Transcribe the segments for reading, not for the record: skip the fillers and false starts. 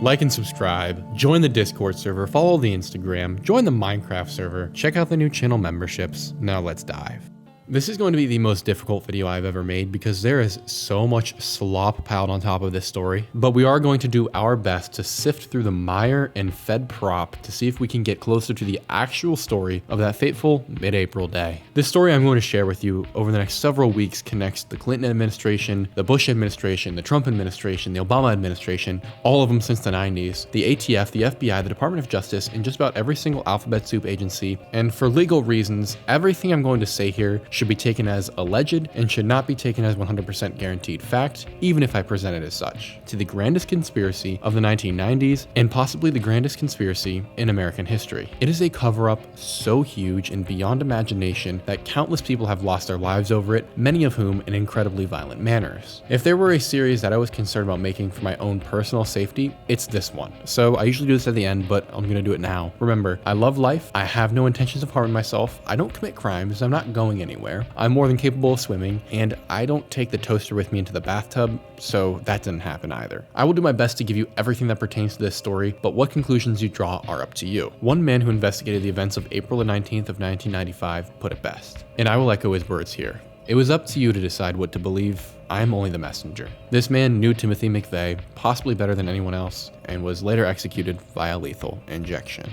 Like and subscribe, join the Discord server, follow the Instagram, join the Minecraft server, check out the new channel memberships. Now let's dive. This is going to be the most difficult video I've ever made because there is so much slop piled on top of this story, but we are going to do our best to sift through the mire and fed prop to see if we can get closer to the actual story of that fateful mid-April day. This story I'm going to share with you over the next several weeks connects the Clinton administration, the Bush administration, the Trump administration, the Obama administration, all of them since the 90s, the ATF, the FBI, the Department of Justice, and just about every single alphabet soup agency. And for legal reasons, everything I'm going to say here should be taken as alleged and should not be taken as 100% guaranteed fact, even if I present it as such, to the grandest conspiracy of the 1990s and possibly the grandest conspiracy in American history. It is a cover-up so huge and beyond imagination that countless people have lost their lives over it, many of whom in incredibly violent manners. If there were a series that I was concerned about making for my own personal safety, it's this one. So I usually do this at the end, but I'm gonna do it now. Remember, I love life, I have no intentions of harming myself, I don't commit crimes, I'm not going anywhere. I'm more than capable of swimming, and I don't take the toaster with me into the bathtub, so that didn't happen either. I will do my best to give you everything that pertains to this story, but what conclusions you draw are up to you. One man who investigated the events of April the 19th of 1995 put it best, and I will echo his words here. It was up to you to decide what to believe. I'm only the messenger. This man knew Timothy McVeigh possibly better than anyone else, and was later executed via lethal injection.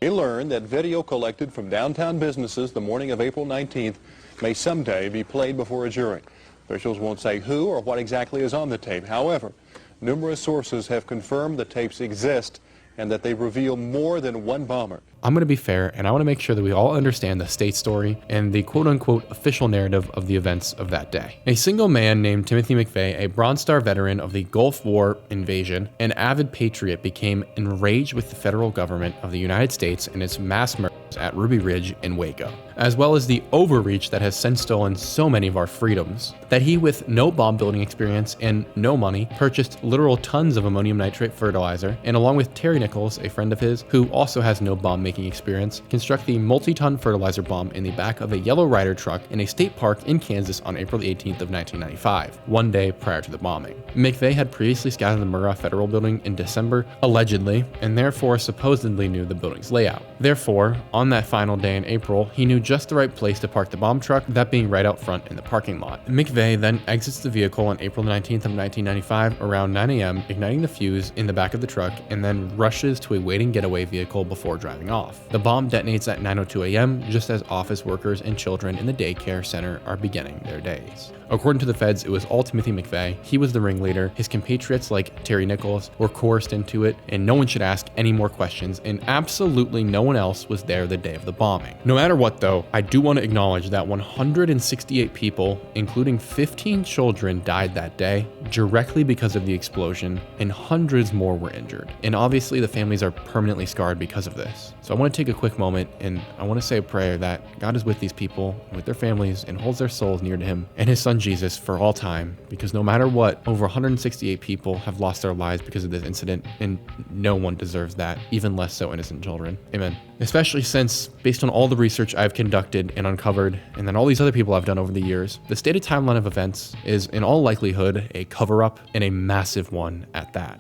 We learned that video collected from downtown businesses the morning of April 19th may someday be played before a jury. Officials won't say who or what exactly is on the tape. However, numerous sources have confirmed the tapes exist and that they reveal more than one bomber. I'm going to be fair, and I want to make sure that we all understand the state story and the quote-unquote official narrative of the events of that day. A single man named Timothy McVeigh, a Bronze Star veteran of the Gulf War invasion, an avid patriot, became enraged with the federal government of the United States and its mass murders at Ruby Ridge and Waco, as well as the overreach that has since stolen so many of our freedoms, that he, with no bomb building experience and no money, purchased literal tons of ammonium nitrate fertilizer, and along with Terry Nichols, a friend of his, who also has no bomb making experience, construct the multi-ton fertilizer bomb in the back of a yellow Ryder truck in a state park in Kansas on April 18th of 1995, one day prior to the bombing. McVeigh had previously scouted the Murrah Federal Building in December, allegedly, and therefore supposedly knew the building's layout. Therefore, on that final day in April, he knew just the right place to park the bomb truck, that being right out front in the parking lot. McVeigh then exits the vehicle on April 19th of 1995 around 9 a.m., igniting the fuse in the back of the truck, and then rushes to a waiting getaway vehicle before driving off. The bomb detonates at 9:02 a.m. just as office workers and children in the daycare center are beginning their days. According to the feds, it was all Timothy McVeigh. He was the ringleader. His compatriots like Terry Nichols were coerced into it, and no one should ask any more questions, and absolutely no one else was there the day of the bombing. No matter what though, I do want to acknowledge that 168 people, including 15 children, died that day directly because of the explosion, and hundreds more were injured. And obviously the families are permanently scarred because of this. So I want to take a quick moment and I want to say a prayer that God is with these people, with their families, and holds their souls near to him and his son Jesus for all time, because no matter what, over 168 people have lost their lives because of this incident, and no one deserves that, even less so innocent children. Amen. Especially since, based on all the research I've conducted and uncovered, and then all these other people I've done over the years, the stated timeline of events is in all likelihood a cover-up, and a massive one at that.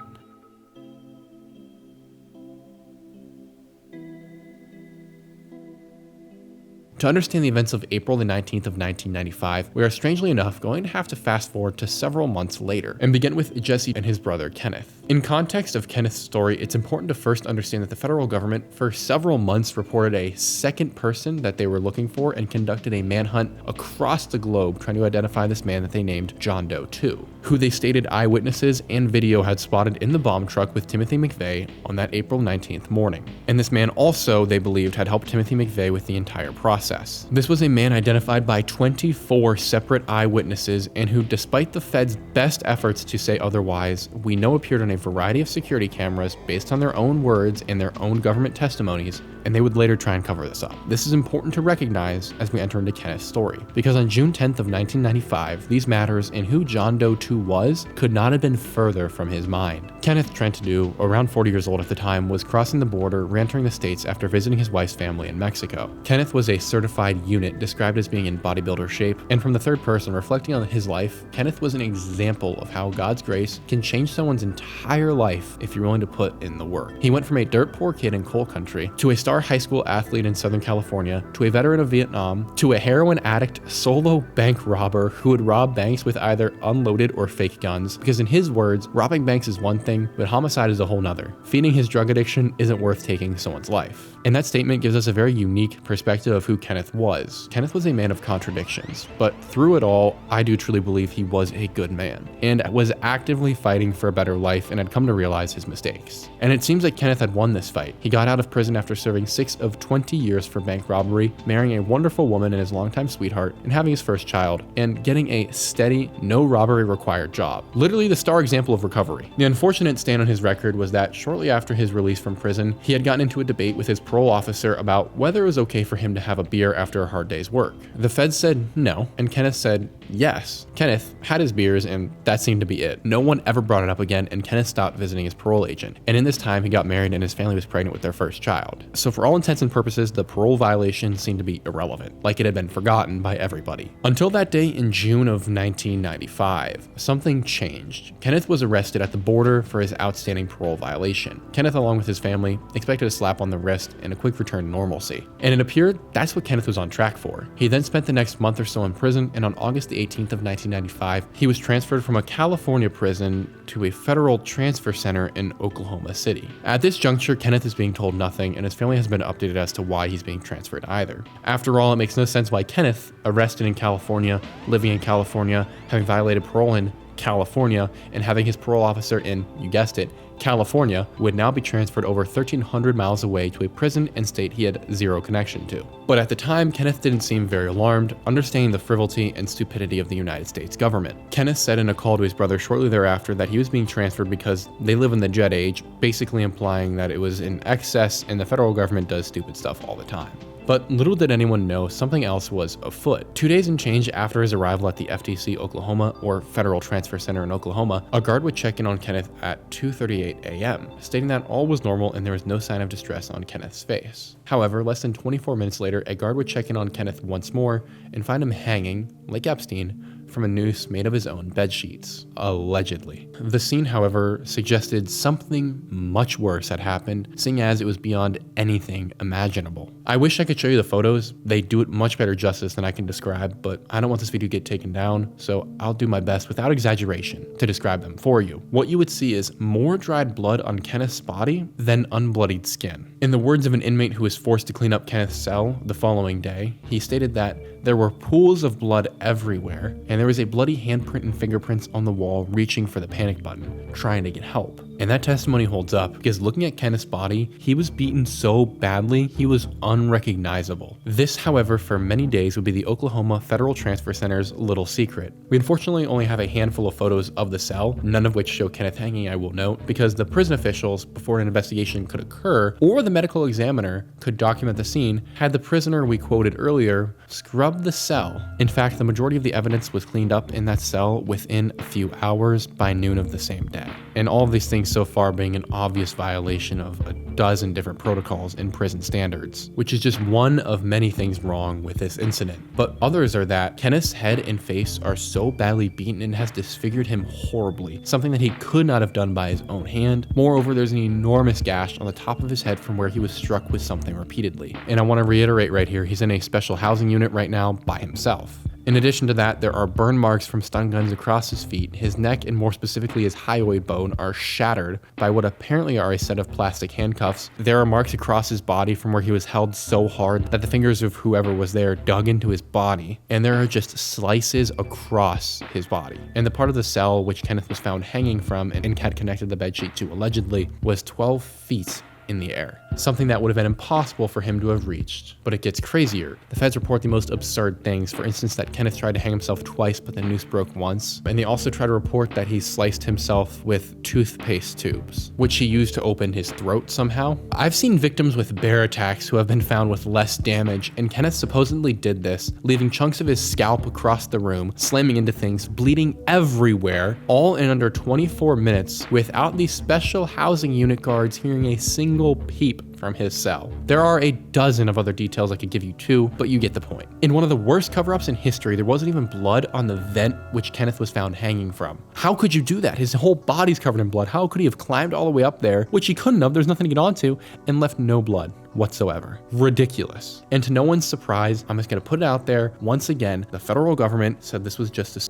To understand the events of April the 19th of 1995, we are strangely enough going to have to fast forward to several months later and begin with Jesse and his brother Kenneth. In context of Kenneth's story, it's important to first understand that the federal government for several months reported a second person that they were looking for and conducted a manhunt across the globe trying to identify this man that they named John Doe 2, who they stated eyewitnesses and video had spotted in the bomb truck with Timothy McVeigh on that April 19th morning. And this man also, they believed, had helped Timothy McVeigh with the entire process. This was a man identified by 24 separate eyewitnesses and who, despite the Fed's best efforts to say otherwise, we know appeared on a variety of security cameras based on their own words and their own government testimonies, and they would later try and cover this up. This is important to recognize as we enter into Kenneth's story, because on June 10th of 1995, these matters and who John Doe 2 was could not have been further from his mind. Kenneth Trentadue, around 40 years old at the time, was crossing the border, re-entering the States after visiting his wife's family in Mexico. Kenneth was a certified unit, described as being in bodybuilder shape, and from the third person, reflecting on his life, Kenneth was an example of how God's grace can change someone's entire life if you're willing to put in the work. He went from a dirt poor kid in coal country, to a star high school athlete in Southern California, to a veteran of Vietnam, to a heroin addict solo bank robber who would rob banks with either unloaded or fake guns, because in his words, robbing banks is one thing, but homicide is a whole nother. Feeding his drug addiction isn't worth taking someone's life. And that statement gives us a very unique perspective of who Kenneth was. Kenneth was a man of contradictions, but through it all, I do truly believe he was a good man, and was actively fighting for a better life and had come to realize his mistakes. And it seems like Kenneth had won this fight. He got out of prison after serving 6 of 20 years for bank robbery, marrying a wonderful woman and his longtime sweetheart, and having his first child, and getting a steady, no robbery required job. Literally the star example of recovery. The unfortunate stain on his record was that shortly after his release from prison, he had gotten into a debate with his parole officer about whether it was okay for him to have a beer after a hard day's work. The feds said no, and Kenneth said yes. Kenneth had his beers, and that seemed to be it. No one ever brought it up again, and Kenneth stopped visiting his parole agent. And in this time, he got married and his family was pregnant with their first child. So for all intents and purposes, the parole violation seemed to be irrelevant, like it had been forgotten by everybody. Until that day in June of 1995, something changed. Kenneth was arrested at the border for his outstanding parole violation. Kenneth, along with his family, expected a slap on the wrist and a quick return to normalcy. And it appeared that's what Kenneth was on track for. He then spent the next month or so in prison, and on August the 18th of 1995, he was transferred from a California prison to a federal transfer center in Oklahoma City. At this juncture, Kenneth is being told nothing, and his family has been updated as to why he's being transferred either. After all, it makes no sense why Kenneth, arrested in California, living in California, having violated parole in California, and having his parole officer in, you guessed it, California, would now be transferred over 1,300 miles away to a prison and state he had zero connection to. But at the time, Kenneth didn't seem very alarmed, understanding the frivolity and stupidity of the United States government. Kenneth said in a call to his brother shortly thereafter that he was being transferred because they live in the jet age, basically implying that it was in excess and the federal government does stupid stuff all the time. But little did anyone know something else was afoot. 2 days and change after his arrival at the FTC Oklahoma, or Federal Transfer Center in Oklahoma, a guard would check in on Kenneth at 2:38 a.m., stating that all was normal and there was no sign of distress on Kenneth's face. However, less than 24 minutes later, a guard would check in on Kenneth once more and find him hanging, like Epstein, from a noose made of his own bed sheets, allegedly. The scene, however, suggested something much worse had happened, seeing as it was beyond anything imaginable. I wish I could show you the photos. They do it much better justice than I can describe, but I don't want this video to get taken down, so I'll do my best without exaggeration to describe them for you. What you would see is more dried blood on Kenneth's body than unbloodied skin. In the words of an inmate who was forced to clean up Kenneth's cell the following day, he stated that there were pools of blood everywhere, and there was a bloody handprint and fingerprints on the wall reaching for the panic button, trying to get help. And that testimony holds up because looking at Kenneth's body, he was beaten so badly, he was unrecognizable. This, however, for many days would be the Oklahoma Federal Transfer Center's little secret. We unfortunately only have a handful of photos of the cell, none of which show Kenneth hanging, I will note, because the prison officials, before an investigation could occur, or the medical examiner could document the scene, had the prisoner we quoted earlier scrub the cell. In fact, the majority of the evidence was cleaned up in that cell within a few hours by noon of the same day. And all of these things so far being an obvious violation of a dozen different protocols in prison standards, which is just one of many things wrong with this incident. But others are that Kenneth's head and face are so badly beaten and has disfigured him horribly, something that he could not have done by his own hand. Moreover, there's an enormous gash on the top of his head from where he was struck with something repeatedly. And I want to reiterate right here, he's in a special housing unit right now by himself. In addition to that, there are burn marks from stun guns across his feet. His neck, and more specifically his hyoid bone, are shattered by what apparently are a set of plastic handcuffs. There are marks across his body from where he was held so hard that the fingers of whoever was there dug into his body. And there are just slices across his body. And the part of the cell which Kenneth was found hanging from and had connected the bedsheet to allegedly was 12 feet in the air, something that would have been impossible for him to have reached. But it gets crazier. The feds report the most absurd things, for instance that Kenneth tried to hang himself twice but the noose broke once, and they also try to report that he sliced himself with toothpaste tubes, which he used to open his throat somehow. I've seen victims with bear attacks who have been found with less damage, and Kenneth supposedly did this, leaving chunks of his scalp across the room, slamming into things, bleeding everywhere, all in under 24 minutes without the special housing unit guards hearing a single peep from his cell. There are a dozen of other details I could give you too, but you get the point. In one of the worst cover-ups in history, there wasn't even blood on the vent which Kenneth was found hanging from. How could you do that? His whole body's covered in blood. How could he have climbed all the way up there, which he couldn't have, there's nothing to get onto, and left no blood whatsoever? Ridiculous. And to no one's surprise, I'm just gonna put it out there, once again, the federal government said this was just a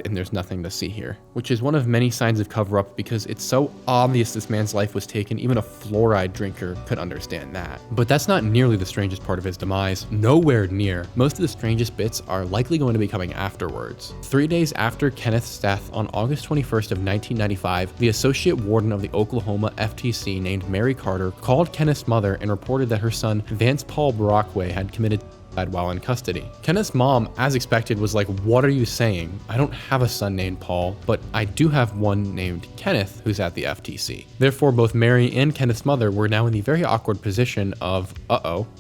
and there's nothing to see here, which is one of many signs of cover-up because it's so obvious this man's life was taken. Even a fluoride drinker could understand that. But that's not nearly the strangest part of his demise. Nowhere near. Most of the strangest bits are likely going to be coming afterwards. 3 days after Kenneth's death on August 21st of 1995, the associate warden of the Oklahoma FTC named Mary Carter called Kenneth's mother and reported that her son Vance Paul Brockway had committed while in custody. Kenneth's mom, as expected, was like, "What are you saying? I don't have a son named Paul, but I do have one named Kenneth who's at the FTC." Therefore, both Mary and Kenneth's mother were now in the very awkward position of,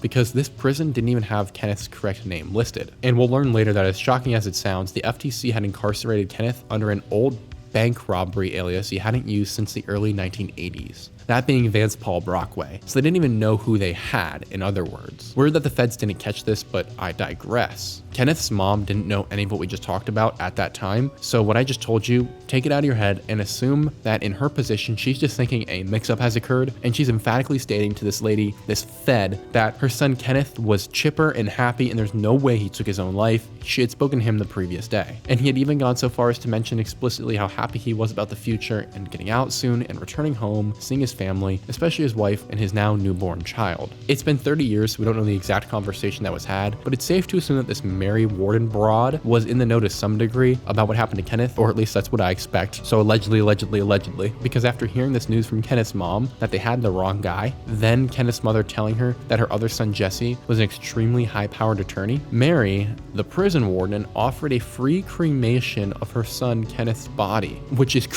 because this prison didn't even have Kenneth's correct name listed. And we'll learn later that, as shocking as it sounds, the FTC had incarcerated Kenneth under an old bank robbery alias he hadn't used since the early 1980s. That being Vance Paul Brockway. So they didn't even know who they had, in other words. Weird that the feds didn't catch this, but I digress. Kenneth's mom didn't know any of what we just talked about at that time, so what I just told you, take it out of your head and assume that in her position, she's just thinking a mix-up has occurred, and she's emphatically stating to this lady, this fed, that her son Kenneth was chipper and happy and there's no way he took his own life. She had spoken to him the previous day. And he had even gone so far as to mention explicitly how happy he was about the future and getting out soon and returning home, seeing his family, especially his wife and his now newborn child. It's been 30 years, so we don't know the exact conversation that was had, but it's safe to assume that this Mary Warden broad was in the know to some degree about what happened to Kenneth, or at least that's what I expect. So allegedly, because after hearing this news from Kenneth's mom that they had the wrong guy, then Kenneth's mother telling her that her other son Jesse was an extremely high-powered attorney, Mary, the prison warden, offered a free cremation of her son Kenneth's body, which is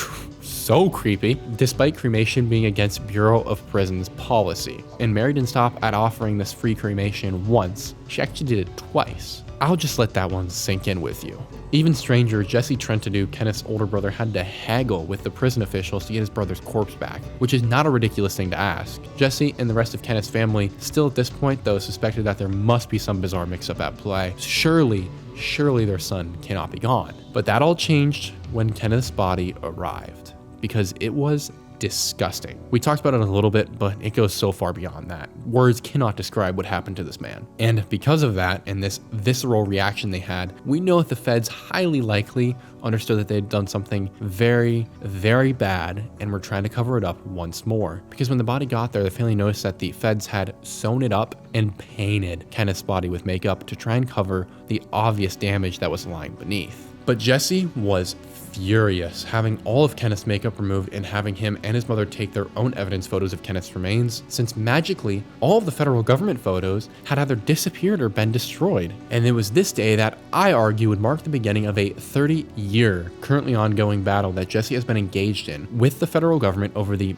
so creepy, despite cremation being against Bureau of Prisons policy. And Mary didn't stop at offering this free cremation once, she actually did it twice. I'll just let that one sink in with you. Even stranger, Jesse Trentadue, Kenneth's older brother, had to haggle with the prison officials to get his brother's corpse back, which is not a ridiculous thing to ask. Jesse and the rest of Kenneth's family still at this point though suspected that there must be some bizarre mix-up at play. Surely their son cannot be gone. But that all changed when Kenneth's body arrived, because it was disgusting. We talked about it a little bit, but it goes so far beyond that. Words cannot describe what happened to this man. And because of that and this visceral reaction they had, we know that the feds highly likely understood that they had done something very, very bad and were trying to cover it up once more. Because when the body got there, the family noticed that the feds had sewn it up and painted Kenneth's body with makeup to try and cover the obvious damage that was lying beneath. But Jesse was furious, having all of Kenneth's makeup removed and having him and his mother take their own evidence photos of Kenneth's remains, since magically all of the federal government photos had either disappeared or been destroyed. And it was this day that I argue would mark the beginning of a 30-year currently ongoing battle that Jesse has been engaged in with the federal government over the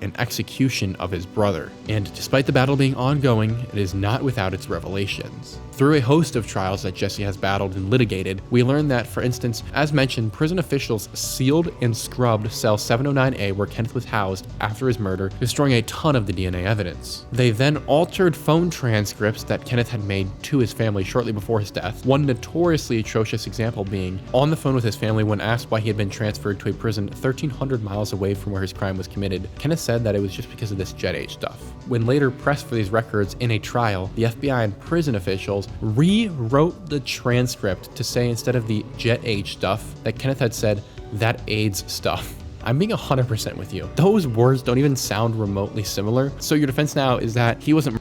and execution of his brother. And despite the battle being ongoing, it is not without its revelations. Through a host of trials that Jesse has battled and litigated, we learn that, for instance, as mentioned, prison officials sealed and scrubbed cell 709A where Kenneth was housed after his murder, destroying a ton of the DNA evidence. They then altered phone transcripts that Kenneth had made to his family shortly before his death, one notoriously atrocious example being on the phone with his family when asked why he had been transferred to a prison 1,300 miles away from where his crime was committed. Kenneth said that it was just because of this jet age stuff. When later pressed for these records in a trial, the FBI and prison officials rewrote the transcript to say, instead of the jet age stuff, that Kenneth had said that AIDS stuff. I'm being 100% with you. Those words don't even sound remotely similar. So your defense now is that he wasn't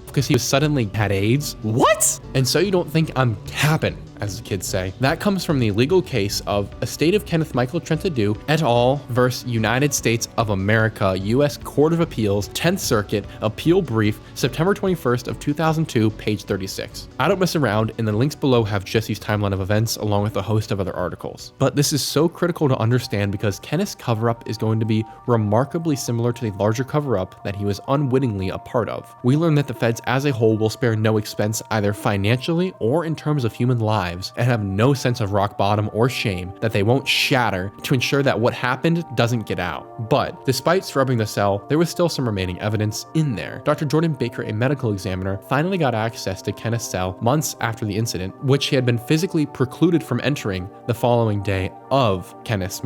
because he suddenly had AIDS? What? And so you don't think I'm capping as the kids say. That comes from the legal case of Estate of Kenneth Michael Trentadue et al. Versus United States of America, U.S. Court of Appeals, 10th Circuit, Appeal Brief, September 21st of 2002, page 36. I don't mess around, and the links below have Jesse's timeline of events along with a host of other articles. But this is so critical to understand because Kenneth's cover-up is going to be remarkably similar to the larger cover-up that he was unwittingly a part of. We learn that the feds as a whole will spare no expense either financially or in terms of human lives and have no sense of rock bottom or shame that they won't shatter to ensure that what happened doesn't get out. But despite scrubbing the cell, there was still some remaining evidence in there. Dr. Jordan Baker, a medical examiner, finally got access to Kenneth's cell months after the incident, which he had been physically precluded from entering the following day of Kenneth's.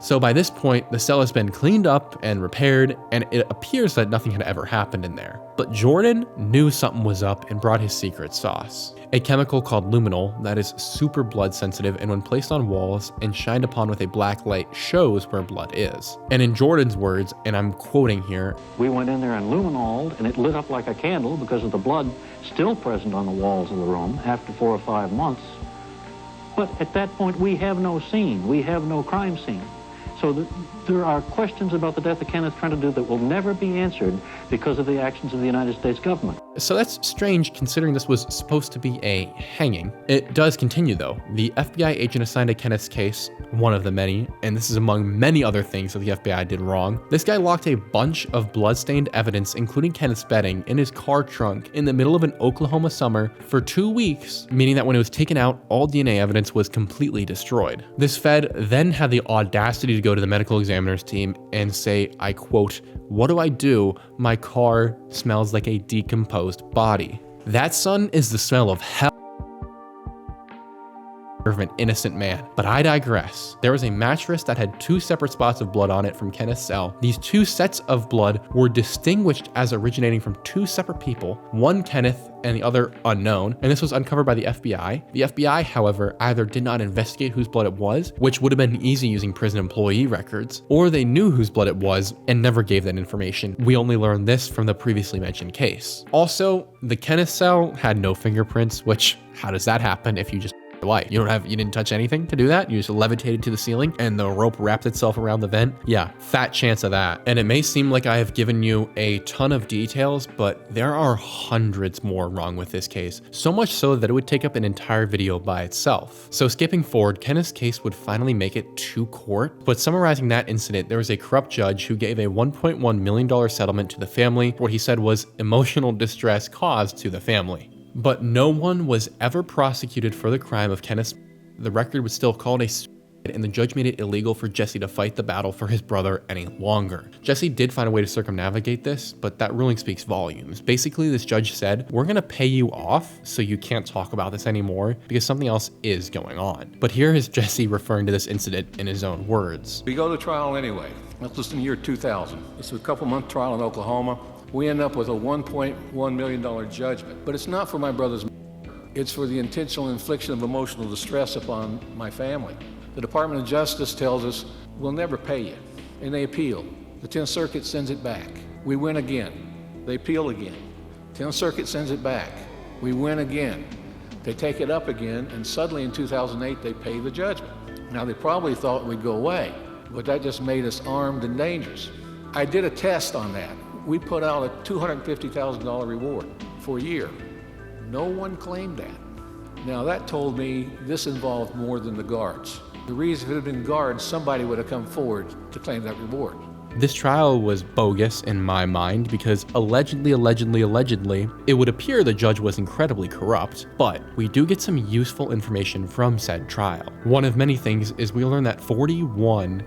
So by this point, the cell has been cleaned up and repaired, and it appears that nothing had ever happened in there. But Jordan knew something was up and brought his secret sauce. A chemical called luminol that is super blood sensitive, and when placed on walls and shined upon with a black light shows where blood is. And in Jordan's words, and I'm quoting here, "We went in there and luminoled, and it lit up like a candle because of the blood still present on the walls of the room after 4 or 5 months. But at that point, we have no scene. We have no crime scene. So there are questions about the death of Kenneth Trentadue that will never be answered because of the actions of the United States government." So that's strange considering this was supposed to be a hanging. It does continue though. The FBI agent assigned to Kenneth's case, one of the many, and this is among many other things that the FBI did wrong. This guy locked a bunch of bloodstained evidence, including Kenneth's bedding, in his car trunk in the middle of an Oklahoma summer for 2 weeks, meaning that when it was taken out, all DNA evidence was completely destroyed. This Fed then had the audacity to go to the medical examiner's team and say, I quote, "What do I do? My car smells like a decomposed body." That, son, is the smell of hell of an innocent man. But I digress. There was a mattress that had 2 separate spots of blood on it from Kenneth's cell. These 2 sets of blood were distinguished as originating from 2 separate people, one Kenneth and the other unknown, and this was uncovered by the FBI. The FBI, however, either did not investigate whose blood it was, which would have been easy using prison employee records, or they knew whose blood it was and never gave that information. We only learned this from the previously mentioned case. Also, the Kenneth cell had no fingerprints, which, how does that happen if you just light? You didn't touch anything to do that? You just levitated to the ceiling and the rope wrapped itself around the vent? Yeah, fat chance of that. And it may seem like I have given you a ton of details, but there are hundreds more wrong with this case. So much so that it would take up an entire video by itself. So skipping forward, Kenneth's case would finally make it to court. But summarizing that incident, there was a corrupt judge who gave a $1.1 million settlement to the family for what he said was emotional distress caused to the family. But no one was ever prosecuted for the crime of Kenneth's. The record was still called a and the judge made it illegal for Jesse to fight the battle for his brother any longer. Jesse did find a way to circumnavigate this, but that ruling speaks volumes. Basically, this judge said, we're gonna pay you off so you can't talk about this anymore because something else is going on. But here is Jesse referring to this incident in his own words. We go to trial anyway. That's just in the year 2000. It's a couple-month trial in Oklahoma. We end up with a $1.1 million judgment, but it's not for my brother's. It's for the intentional infliction of emotional distress upon my family. The Department of Justice tells us, we'll never pay you, and they appeal. The 10th Circuit sends it back. We win again. They appeal again. 10th Circuit sends it back. We win again. They take it up again, and suddenly in 2008, they pay the judgment. Now, they probably thought we'd go away, but that just made us armed and dangerous. I did a test on that. We put out a $250,000 reward for a year. No one claimed that. Now, that told me this involved more than the guards. The reason if it had been guards, somebody would have come forward to claim that reward. This trial was bogus in my mind because allegedly, it would appear the judge was incredibly corrupt, but we do get some useful information from said trial. One of many things is we learn that 41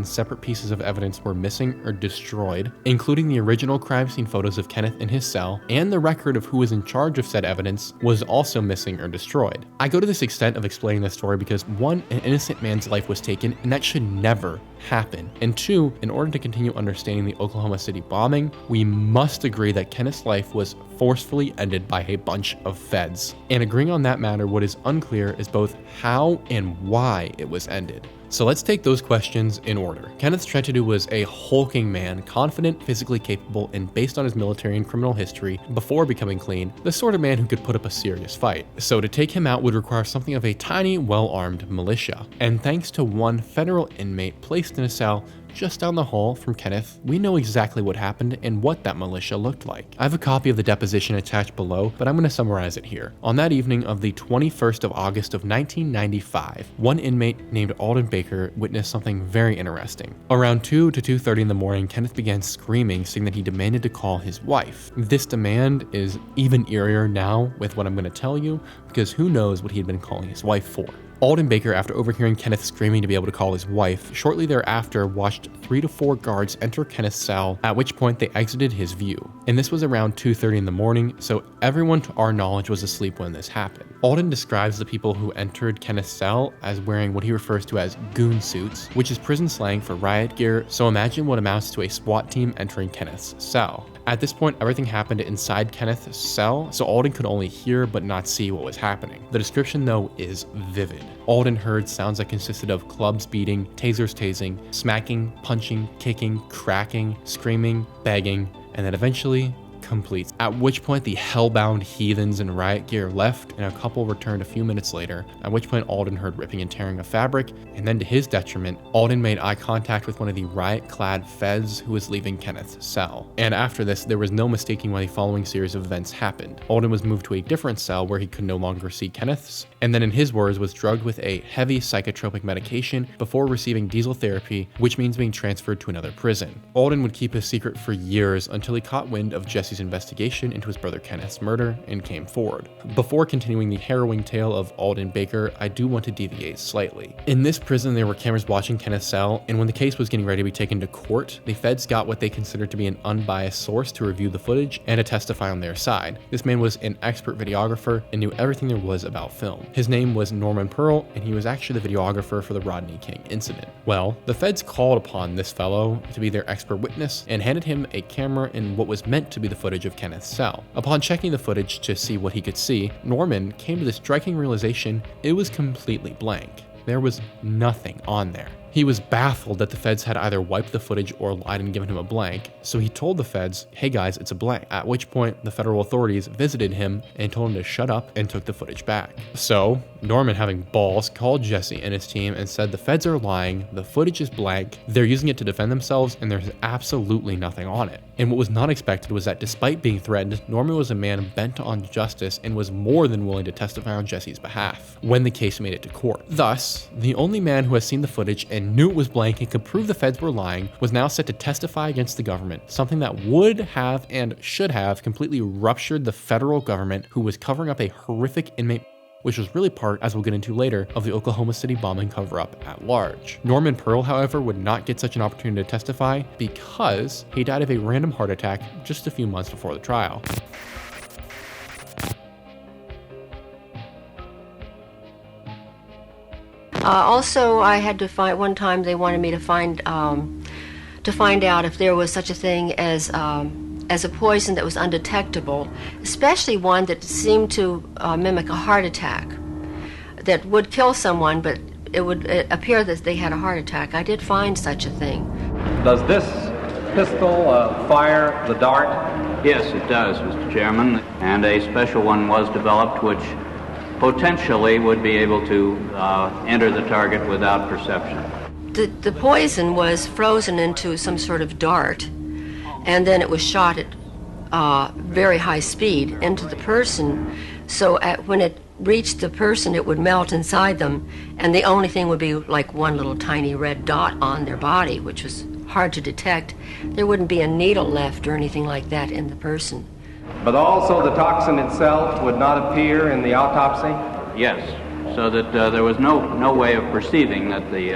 separate pieces of evidence were missing or destroyed, including the original crime scene photos of Kenneth in his cell, and the record of who was in charge of said evidence was also missing or destroyed. I go to this extent of explaining this story because 1, an innocent man's life was taken, and that should never happen, and 2, 2, in order to continue understanding the Oklahoma City bombing, we must agree that Kenneth's life was forcefully ended by a bunch of feds. And agreeing on that matter, what is unclear is both how and why it was ended. So let's take those questions in order. Kenneth Trentadue was a hulking man, confident, physically capable, and based on his military and criminal history before becoming clean, the sort of man who could put up a serious fight. So to take him out would require something of a tiny, well-armed militia. And thanks to one federal inmate placed in a cell just down the hall from Kenneth, we know exactly what happened and what that militia looked like. I have a copy of the deposition attached below, but I'm going to summarize it here. On that evening of the 21st of August of 1995, one inmate named Alden Baker witnessed something very interesting. Around 2 to 2:30 in the morning, Kenneth began screaming, saying that he demanded to call his wife. This demand is even eerier now with what I'm going to tell you, because who knows what he had been calling his wife for. Alden Baker, after overhearing Kenneth screaming to be able to call his wife, shortly thereafter watched 3 to 4 guards enter Kenneth's cell, at which point they exited his view. And this was around 2:30 in the morning, so everyone to our knowledge was asleep when this happened. Alden describes the people who entered Kenneth's cell as wearing what he refers to as goon suits, which is prison slang for riot gear, so imagine what amounts to a SWAT team entering Kenneth's cell. At this point, everything happened inside Kenneth's cell, so Alden could only hear but not see what was happening. The description, though, is vivid. Alden heard sounds that consisted of clubs beating, tasers tasing, smacking, punching, kicking, cracking, screaming, begging, and then eventually completes. At which point the hellbound heathens in riot gear left, and a couple returned a few minutes later, at which point Alden heard ripping and tearing of fabric, and then to his detriment, Alden made eye contact with one of the riot-clad feds who was leaving Kenneth's cell. And after this, there was no mistaking why the following series of events happened. Alden was moved to a different cell where he could no longer see Kenneth's, and then in his words was drugged with a heavy psychotropic medication before receiving diesel therapy, which means being transferred to another prison. Alden would keep his secret for years until he caught wind of Jesse's investigation into his brother Kenneth's murder and came forward. Before continuing the harrowing tale of Alden Baker, I do want to deviate slightly. In this prison, there were cameras watching Kenneth's cell, and when the case was getting ready to be taken to court, the feds got what they considered to be an unbiased source to review the footage and to testify on their side. This man was an expert videographer and knew everything there was about film. His name was Norman Pearl, and he was actually the videographer for the Rodney King incident. Well, the feds called upon this fellow to be their expert witness and handed him a camera and what was meant to be the footage of Kenneth's cell. Upon checking the footage to see what he could see, Norman came to the striking realization it was completely blank. There was nothing on there. He was baffled that the feds had either wiped the footage or lied and given him a blank, so he told the feds, "Hey guys, it's a blank," at which point the federal authorities visited him and told him to shut up and took the footage back. So, Norman, having balls, called Jesse and his team and said the feds are lying, the footage is blank, they're using it to defend themselves, and there's absolutely nothing on it. And what was not expected was that despite being threatened, Norman was a man bent on justice and was more than willing to testify on Jesse's behalf when the case made it to court. Thus, the only man who has seen the footage and knew it was blank and could prove the feds were lying was now set to testify against the government, something that would have and should have completely ruptured the federal government who was covering up a horrific inmate, which was really part, as we'll get into later, of the Oklahoma City bombing cover-up at large. Norman Pearl, however, would not get such an opportunity to testify because he died of a random heart attack just a few months before the trial. Also, I had to find, one time they wanted me to find out if there was such a thing as a poison that was undetectable, especially one that seemed to mimic a heart attack, that would kill someone, but it would appear that they had a heart attack. I did find such a thing. Does this pistol fire the dart? Yes, it does, Mr. Chairman, and a special one was developed which potentially would be able to enter the target without perception. The poison was frozen into some sort of dart, and then it was shot at very high speed into the person, so when it reached the person it would melt inside them, and the only thing would be like one little tiny red dot on their body, which was hard to detect. There wouldn't be a needle left or anything like that in the person. But also the toxin itself would not appear in the autopsy? Yes, so that there was no way of perceiving that the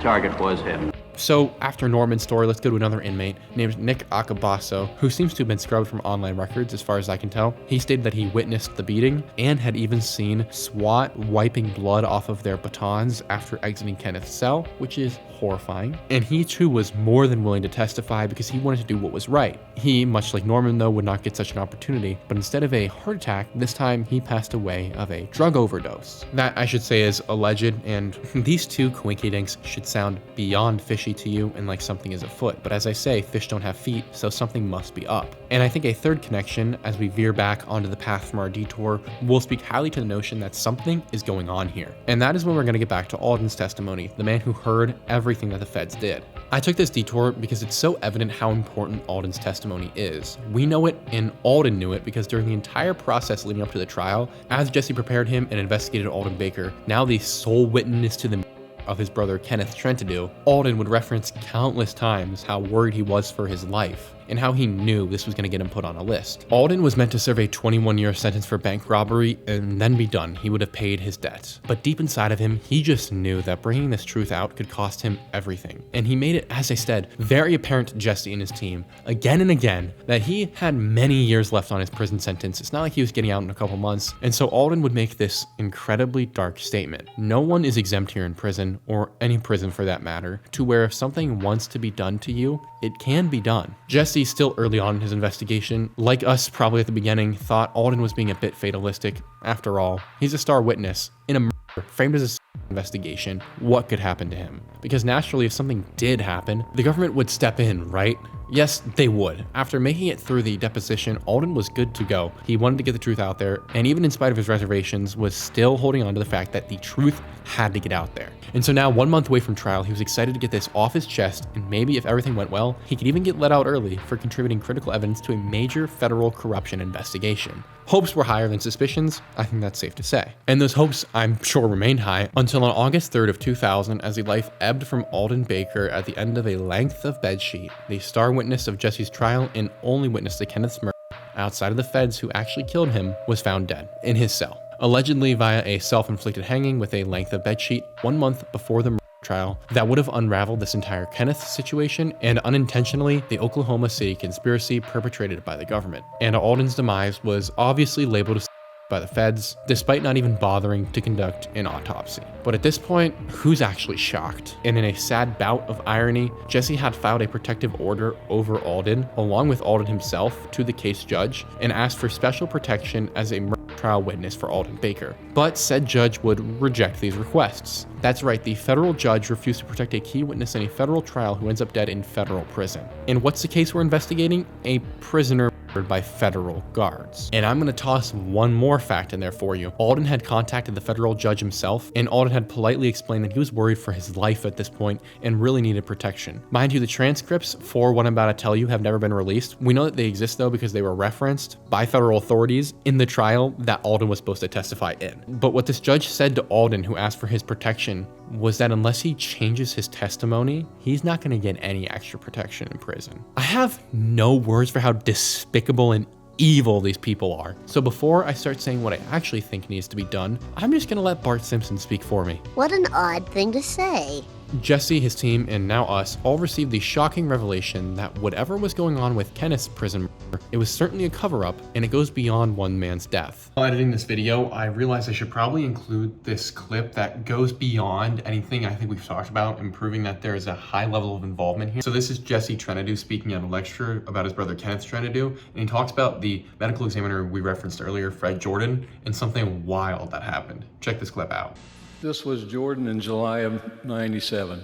target was hit. So after Norman's story, let's go to another inmate named Nick Akabaso, who seems to have been scrubbed from online records as far as I can tell. He stated that he witnessed the beating and had even seen SWAT wiping blood off of their batons after exiting Kenneth's cell, which is horrifying. And he too was more than willing to testify because he wanted to do what was right. He, much like Norman though, would not get such an opportunity, but instead of a heart attack, this time he passed away of a drug overdose. That, I should say, is alleged, and these two coinkydinks should sound beyond fishy to you and like something is afoot, but as I say, fish don't have feet, so something must be up. And I think a third connection, as we veer back onto the path from our detour, will speak highly to the notion that something is going on here. And that is when we're going to get back to Alden's testimony, the man who heard everything that the feds did. I took this detour because it's so evident how important Alden's testimony is. We know it, and Alden knew it, because during the entire process leading up to the trial, as Jesse prepared him and investigated Alden Baker, now the sole witness to the of his brother Kenneth Trentadue, Alden would reference countless times how worried he was for his life and how he knew this was going to get him put on a list. Alden was meant to serve a 21-year sentence for bank robbery and then be done. He would have paid his debts. But deep inside of him, he just knew that bringing this truth out could cost him everything. And he made it, as I said, very apparent to Jesse and his team, again and again, that he had many years left on his prison sentence. It's not like he was getting out in a couple months. And so Alden would make this incredibly dark statement. No one is exempt here in prison, or any prison for that matter, to where if something wants to be done to you, it can be done. Jesse, still early on in his investigation, like us probably at the beginning, thought Alden was being a bit fatalistic. After all, he's a star witness in a murder framed as a investigation. What could happen to him? Because naturally, if something did happen, the government would step in, right? Yes, they would. After making it through the deposition, Alden was good to go. He wanted to get the truth out there, and even in spite of his reservations, was still holding on to the fact that the truth had to get out there. And so now, 1 month away from trial, he was excited to get this off his chest, and maybe if everything went well, he could even get let out early for contributing critical evidence to a major federal corruption investigation. Hopes were higher than suspicions, I think that's safe to say. And those hopes, I'm sure, remained high until on August 3rd of 2000, as the life ebbed from Alden Baker at the end of a length of bedsheet, the star witness of Jesse's trial and only witness to Kenneth's murder outside of the feds who actually killed him was found dead in his cell, allegedly via a self-inflicted hanging with a length of bedsheet 1 month before the trial that would have unraveled this entire Kenneth situation and unintentionally the Oklahoma City conspiracy perpetrated by the government. And Alden's demise was obviously labeled as by the feds, despite not even bothering to conduct an autopsy. But at this point, who's actually shocked? And in a sad bout of irony, Jesse had filed a protective order over Alden, along with Alden himself, to the case judge, and asked for special protection as a murder trial witness for Alden Baker. But said judge would reject these requests. That's right, the federal judge refused to protect a key witness in a federal trial who ends up dead in federal prison. And what's the case we're investigating? A prisoner murdered by federal guards. And I'm going to toss one more fact in there for you. Alden had contacted the federal judge himself, and Alden had politely explained that he was worried for his life at this point and really needed protection. Mind you, the transcripts for what I'm about to tell you have never been released. We know that they exist though because they were referenced by federal authorities in the trial that Alden was supposed to testify in. But what this judge said to Alden, who asked for his protection, was that unless he changes his testimony, he's not going to get any extra protection in prison. I have no words for how despicable and evil these people are. So before I start saying what I actually think needs to be done, I'm just going to let Bart Simpson speak for me. What an odd thing to say. Jesse, his team, and now us all received the shocking revelation that whatever was going on with Kenneth's prison murder, it was certainly a cover-up, and it goes beyond one man's death. While editing this video, I realized I should probably include this clip that goes beyond anything I think we've talked about, and proving that there is a high level of involvement here. So this is Jesse Trentadue speaking at a lecture about his brother Kenneth Trentadue, and he talks about the medical examiner we referenced earlier, Fred Jordan, and something wild that happened. Check this clip out. This was Jordan in July of '97.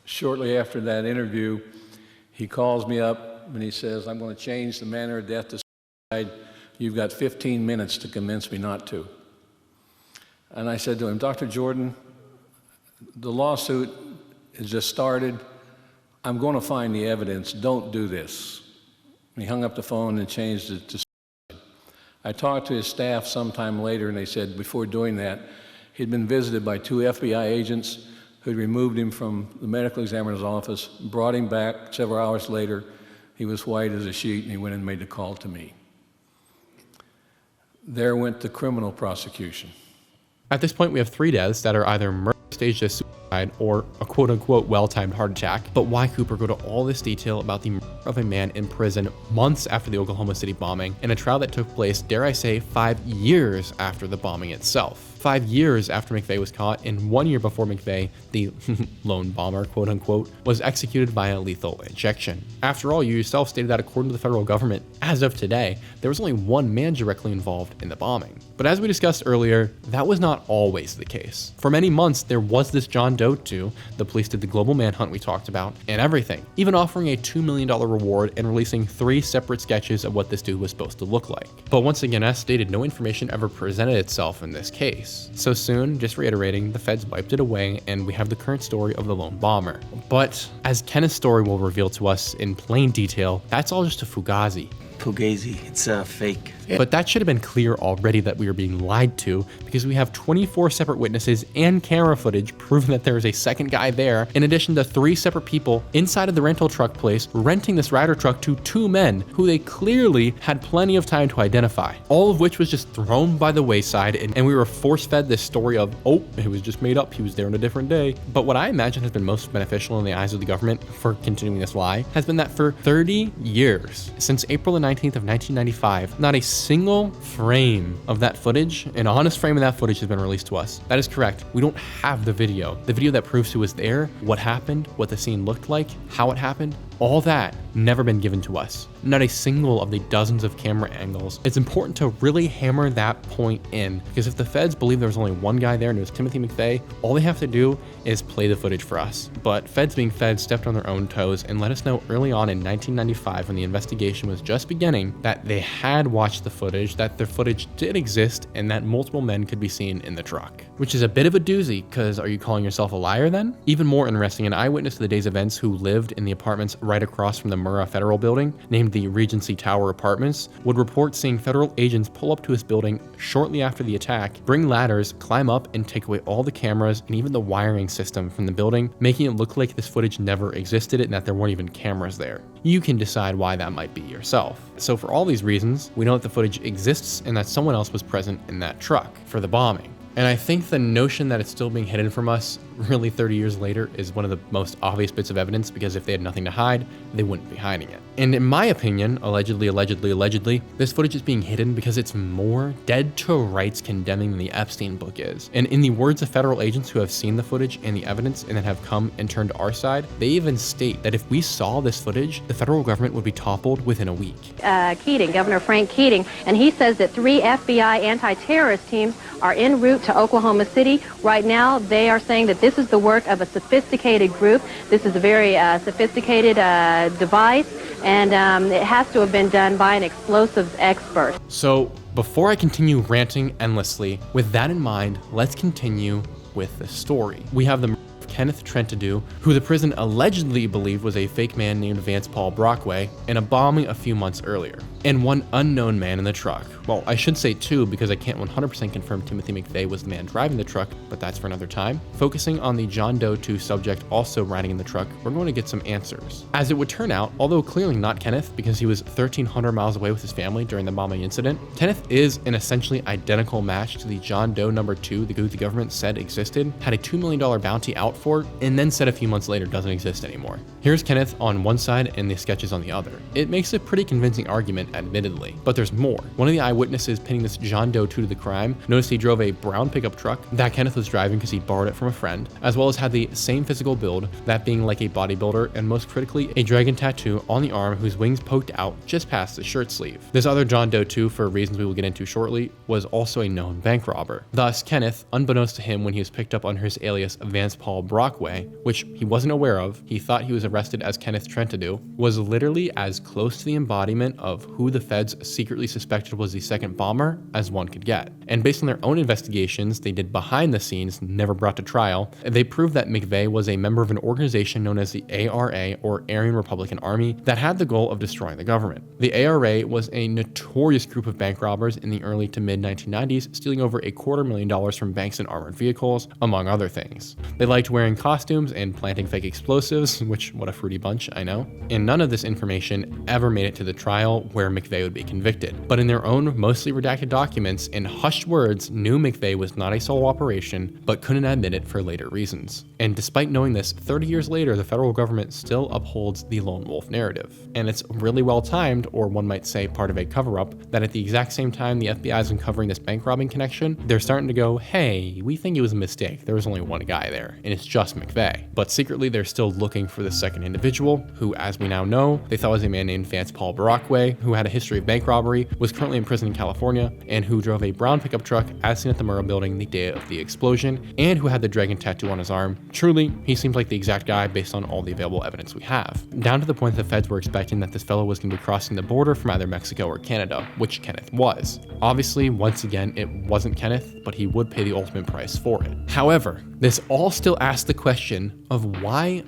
Shortly after that interview, he calls me up and he says, I'm going to change the manner of death to suicide. You've got 15 minutes to convince me not to. And I said to him, Dr. Jordan, the lawsuit has just started. I'm going to find the evidence. Don't do this. And he hung up the phone and changed it to suicide. I talked to his staff sometime later and they said before doing that, he'd been visited by 2 FBI agents who'd removed him from the medical examiner's office, brought him back several hours later. He was white as a sheet, and he went and made the call to me. There went the criminal prosecution. At this point, we have 3 deaths that are either murder staged as suicide or a quote-unquote well-timed heart attack. But why Cooper go to all this detail about the murder of a man in prison months after the Oklahoma City bombing, in a trial that took place, dare I say, 5 years after the bombing itself? 5 years after McVeigh was caught, and 1 year before McVeigh, the lone bomber, quote unquote, was executed via lethal injection. After all, you yourself stated that according to the federal government, as of today, there was only one man directly involved in the bombing. But as we discussed earlier, that was not always the case. For many months, there was this John Doe too. The police did the global manhunt we talked about, and everything, even offering a $2 million reward and releasing 3 separate sketches of what this dude was supposed to look like. But once again, as stated, no information ever presented itself in this case. So soon, just reiterating, the feds wiped it away and we have the current story of the lone bomber. But as Kenneth's story will reveal to us in plain detail, that's all just a fugazi. Fugazi, it's a fake. But that should have been clear already that we were being lied to, because we have 24 separate witnesses and camera footage proving that there is a second guy there, in addition to 3 separate people inside of the rental truck place renting this Ryder truck to 2 men who they clearly had plenty of time to identify. All of which was just thrown by the wayside, and we were force-fed this story of, oh, it was just made up, he was there on a different day. But what I imagine has been most beneficial in the eyes of the government for continuing this lie has been that for 30 years, since April the 19th of 1995, not a single frame of that footage, an honest frame of that footage, has been released to us. That is correct. We don't have the video that proves who was there, what happened, what the scene looked like, how it happened. All that never been given to us. Not a single of the dozens of camera angles. It's important to really hammer that point in, because if the feds believe there was only one guy there and it was Timothy McVeigh, all they have to do is play the footage for us. But feds being feds stepped on their own toes and let us know early on in 1995, when the investigation was just beginning, that they had watched the footage, that the footage did exist, and that multiple men could be seen in the truck. Which is a bit of a doozy, because are you calling yourself a liar then? Even more interesting, an eyewitness to the day's events who lived in the apartments right across from the Murrah Federal Building, named the Regency Tower Apartments, would report seeing federal agents pull up to his building shortly after the attack, bring ladders, climb up, and take away all the cameras and even the wiring system from the building, making it look like this footage never existed and that there weren't even cameras there. You can decide why that might be yourself. So for all these reasons, we know that the footage exists and that someone else was present in that truck for the bombing. And I think the notion that it's still being hidden from us really 30 years later is one of the most obvious bits of evidence, because if they had nothing to hide, they wouldn't be hiding it. And in my opinion, allegedly, this footage is being hidden because it's more dead to rights condemning than the Epstein book is. And in the words of federal agents who have seen the footage and the evidence and then have come and turned to our side, they even state that if we saw this footage, the federal government would be toppled within a week. Governor Frank Keating, and he says that 3 FBI anti-terrorist teams are en route to Oklahoma City. Right now, they are saying that this is the work of a sophisticated group. This is a very sophisticated device, and it has to have been done by an explosives expert. So before I continue ranting endlessly, with that in mind, let's continue with the story. We have the Kenneth Trentadue, who the prison allegedly believed was a fake man named Vance Paul Brockway, in a bombing a few months earlier, and one unknown man in the truck. Well, I should say 2, because I can't 100% confirm Timothy McVeigh was the man driving the truck, but that's for another time. Focusing on the John Doe 2 subject also riding in the truck, we're going to get some answers. As it would turn out, although clearly not Kenneth, because he was 1,300 miles away with his family during the bombing incident, Kenneth is an essentially identical match to the John Doe number 2 the government said existed, had a $2 million bounty out for, and then said a few months later doesn't exist anymore. Here's Kenneth on one side and the sketches on the other. It makes a pretty convincing argument, admittedly, but there's more. One of the eyewitnesses pinning this John Doe 2 to the crime noticed he drove a brown pickup truck that Kenneth was driving because he borrowed it from a friend, as well as had the same physical build, that being like a bodybuilder, and most critically, a dragon tattoo on the arm whose wings poked out just past the shirt sleeve. This other John Doe 2, for reasons we will get into shortly, was also a known bank robber. Thus, Kenneth, unbeknownst to him when he was picked up under his alias Vance Paul Brockway, which he wasn't aware of, he thought he was arrested as Kenneth Trentadue, was literally as close to the embodiment of who the feds secretly suspected was the second bomber as one could get. And based on their own investigations they did behind the scenes, never brought to trial, they proved that McVeigh was a member of an organization known as the ARA, or Aryan Republican Army, that had the goal of destroying the government. The ARA was a notorious group of bank robbers in the early to mid-1990s, stealing over $250,000 from banks and armored vehicles, among other things. They liked wearing wearing costumes and planting fake explosives, which, what a fruity bunch, I know. And none of this information ever made it to the trial where McVeigh would be convicted. But in their own mostly redacted documents, in hushed words, knew McVeigh was not a solo operation, but couldn't admit it for later reasons. And despite knowing this, 30 years later, the federal government still upholds the lone wolf narrative. And it's really well timed, or one might say part of a cover-up, that at the exact same time the FBI is uncovering this bank robbing connection, they're starting to go, hey, we think it was a mistake. There was only one guy there, and it's just McVeigh. But secretly, they're still looking for the second individual, who, as we now know, they thought was a man named Vance Paul Barackway, who had a history of bank robbery, was currently in prison in California, and who drove a brown pickup truck as seen at the Murrah building the day of the explosion, and who had the dragon tattoo on his arm. Truly, he seems like the exact guy based on all the available evidence we have. Down to the point that the feds were expecting that this fellow was going to be crossing the border from either Mexico or Canada, which Kenneth was. Obviously, once again, it wasn't Kenneth, but he would pay the ultimate price for it. However, this all still asks the question of why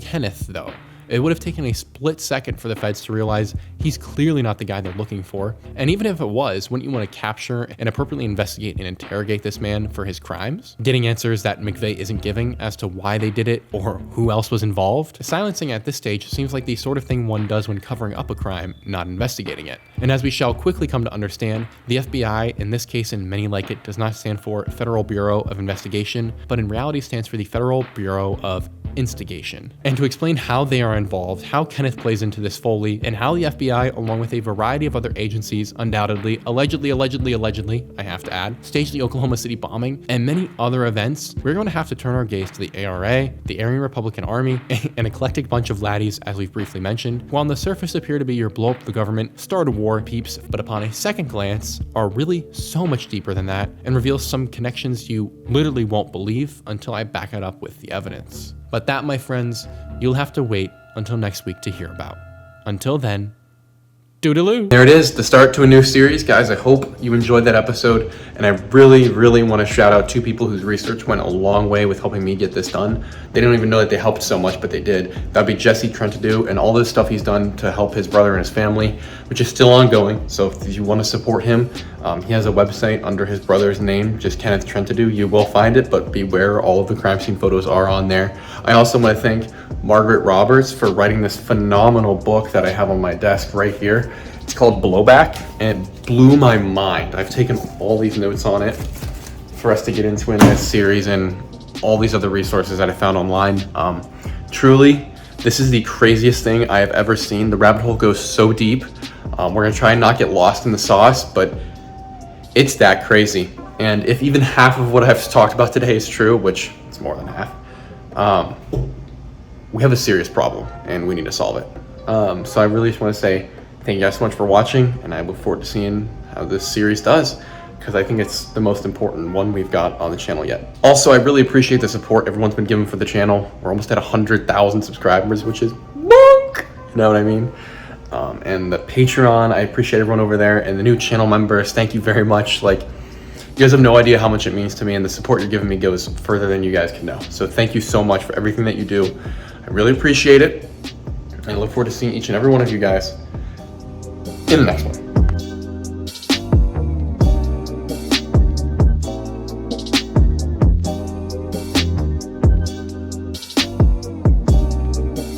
Kenneth, though? It would have taken a split second for the feds to realize he's clearly not the guy they're looking for. And even if it was, wouldn't you want to capture and appropriately investigate and interrogate this man for his crimes? Getting answers that McVeigh isn't giving as to why they did it or who else was involved? Silencing at this stage seems like the sort of thing one does when covering up a crime, not investigating it. And as we shall quickly come to understand, the FBI, in this case and many like it, does not stand for Federal Bureau of Investigation, but in reality stands for the Federal Bureau of Instigation. And to explain how they are involved, how Kenneth plays into this fully, and how the FBI, along with a variety of other agencies, undoubtedly, allegedly, I have to add, staged the Oklahoma City bombing, and many other events, we're going to have to turn our gaze to the ARA, the Aryan Republican Army, an eclectic bunch of laddies, as we've briefly mentioned, who on the surface appear to be your blow up the government, start a war peeps, but upon a second glance, are really so much deeper than that, and reveal some connections you literally won't believe until I back it up with the evidence. But that, my friends, you'll have to wait until next week to hear about. Until then, doodaloo. There it is, the start to a new series. Guys, I hope you enjoyed that episode, and I really want to shout out two people whose research went a long way with helping me get this done. They don't even know that they helped so much, but they did. That'd be Jesse Trentadue and all this stuff he's done to help his brother and his family, which is still ongoing. So if you want to support him, he has a website under his brother's name, just Kenneth Trentadue. You will find it, but beware, all of the crime scene photos are on there. I also want to thank Margaret Roberts for writing this phenomenal book that I have on my desk right here. It's called Blowback, and it blew my mind. I've taken all these notes on it for us to get into in this series and all these other resources that I found online. Truly, this is the craziest thing I have ever seen. The rabbit hole goes so deep. We're gonna try and not get lost in the sauce, but it's that crazy. And if even half of what I've talked about today is true, which it's more than half, we have a serious problem and we need to solve it. So I really just want to say thank you guys so much for watching, and I look forward to seeing how this series does, because I think it's the most important one we've got on the channel yet. Also, I really appreciate the support everyone's been giving for the channel. We're almost at 100,000 subscribers, which is bonk! You know what I mean? And the Patreon, I appreciate everyone over there, and the new channel members, thank you very much. Like, you guys have no idea how much it means to me, and the support you're giving me goes further than you guys can know. So thank you so much for everything that you do. I really appreciate it, and I look forward to seeing each and every one of you guys in the next one.